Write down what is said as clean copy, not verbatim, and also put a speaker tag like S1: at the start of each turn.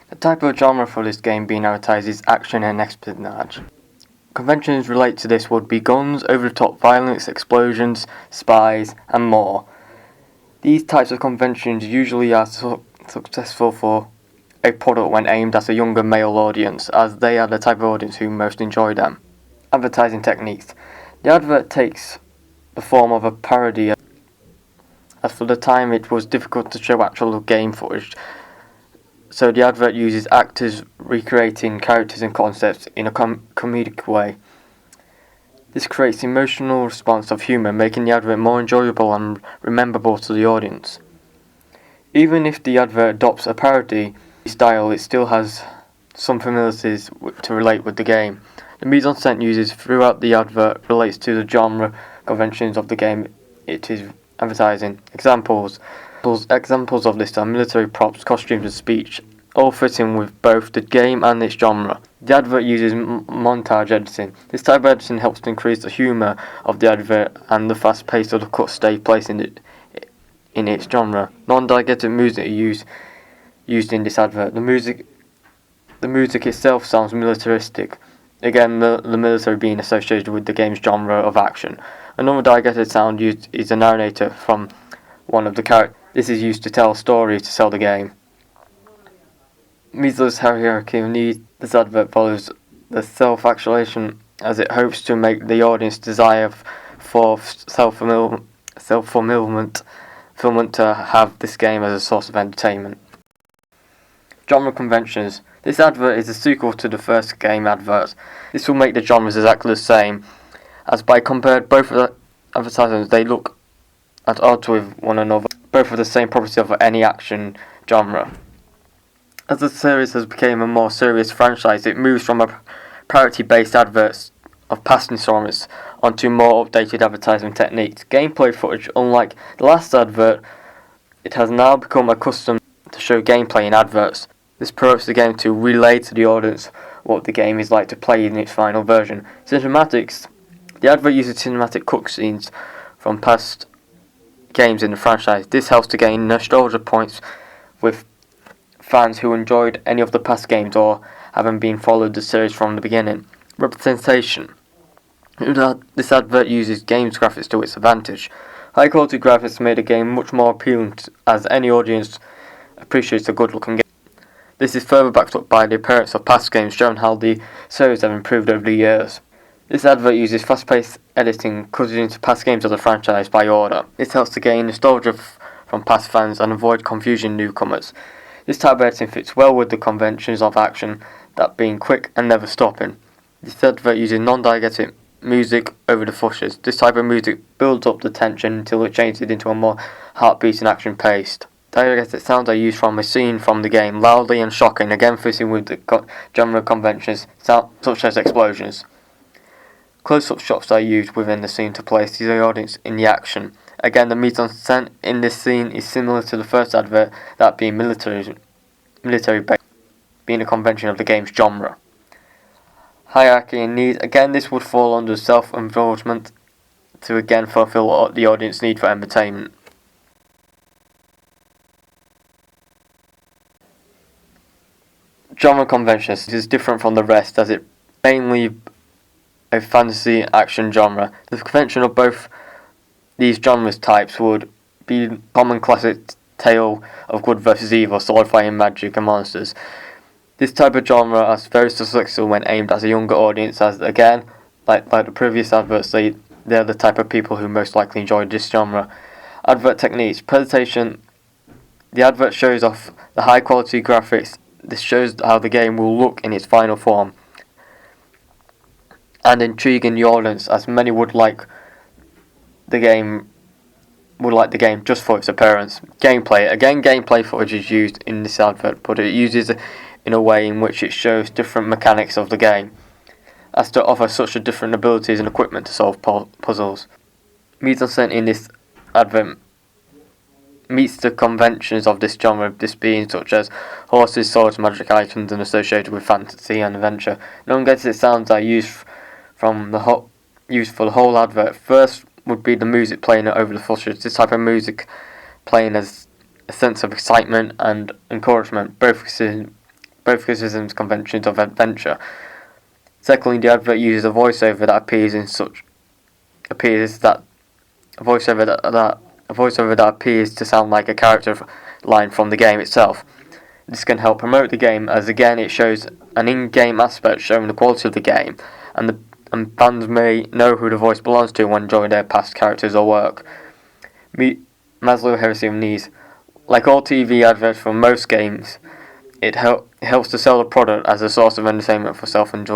S1: The type of genre for this game being advertised is action and espionage. Conventions related to this would be guns, over-the-top violence, explosions, spies, and more. These types of conventions usually are successful for a product when aimed at a younger male audience, as they are the type of audience who most enjoy them. Advertising techniques. The advert takes the form of a parody, as for the time it was difficult to show actual game footage, so the advert uses actors recreating characters and concepts in a comedic way. This creates emotional response of humour, making the advert more enjoyable and rememberable to the audience. Even if the advert adopts a parody style, it still has some familiarities to relate with the game. The mise-en-scène used throughout the advert relates to the genre conventions of the game it is advertising. Examples of this are military props, costumes and speech, all fitting with both the game and its genre. The advert uses montage editing. This type of editing helps to increase the humour of the advert and the fast pace of the cuts stay placed in its genre. Non-diegetic music is used in this advert. The music itself sounds militaristic, again the military being associated with the game's genre of action. Another diegetic sound used is a narrator from one of the characters. This is used to tell a story to sell the game. Mietler's hierarchy of needs. This advert follows the self-actualization as it hopes to make the audience desire for self-fulfillment to have this game as a source of entertainment. Genre conventions. This advert is a sequel to the first game advert. This will make the genres exactly the same, as by comparing both of the advertisements they look at odds with one another, both of the same property of any action genre. As the series has become a more serious franchise, it moves from a parody-based adverts of past installments onto more updated advertising techniques. Gameplay footage. Unlike the last advert, it has now become accustomed to show gameplay in adverts. This promotes the game to relay to the audience what the game is like to play in its final version. Cinematics. The advert uses cinematic cutscenes from past games in the franchise. This helps to gain nostalgia points with fans who enjoyed any of the past games or haven't been followed the series from the beginning. Representation. This advert uses games graphics to its advantage. High quality graphics made the game much more appealing as any audience appreciates a good looking game. This is further backed up by the appearance of past games, showing how the series have improved over the years. This advert uses fast-paced editing cut into past games of the franchise by order. This helps to gain nostalgia from past fans and avoid confusing newcomers. This type of editing fits well with the conventions of action, that being quick and never stopping. This advert uses non-diegetic music over the fushes. This type of music builds up the tension until it changes into a more heartbeat and action-paced. Diegetic sounds are used from a scene from the game, loudly and shocking, again fitting with the genre conventions, such as explosions. Close-up shots are used within the scene to place the audience in the action. Again, the mise-en-scène in this scene is similar to the first advert, that being military-based, being a convention of the game's genre. Hierarchy and needs. Again, this would fall under self-involvement to again fulfill the audience need for entertainment. Genre conventions is different from the rest as it mainly a fantasy action genre. The convention of both these genres types would be common classic tale of good versus evil, sword fighting, magic and monsters. This type of genre is very successful when aimed at a younger audience, as again, like the previous adverts, they're the type of people who most likely enjoy this genre. Advert techniques. Presentation. The advert shows off the high quality graphics. This shows how the game will look in its final form, and intriguing the audience, as many would like the game just for its appearance. Gameplay. Again, gameplay footage is used in this advert, but it uses it in a way in which it shows different mechanics of the game, as to offer such a different abilities and equipment to solve puzzles. Mise-en-scène in this advert meets the conventions of this genre, this being such as horses, swords, magic items, and associated with fantasy and adventure. Non-diegetic sounds are used for the whole advert. First would be the music playing over the fushes. This type of music playing as a sense of excitement and encouragement, both both criticisms conventions of adventure. Secondly, the advert uses a voiceover that appears to sound like a character line from the game itself. This can help promote the game, as again it shows an in-game aspect showing the quality of the game, and fans may know who the voice belongs to when enjoying their past characters or work. Maslow Heresy of Needs. Like all TV adverts for most games, it helps to sell the product as a source of entertainment for self-enjoyment.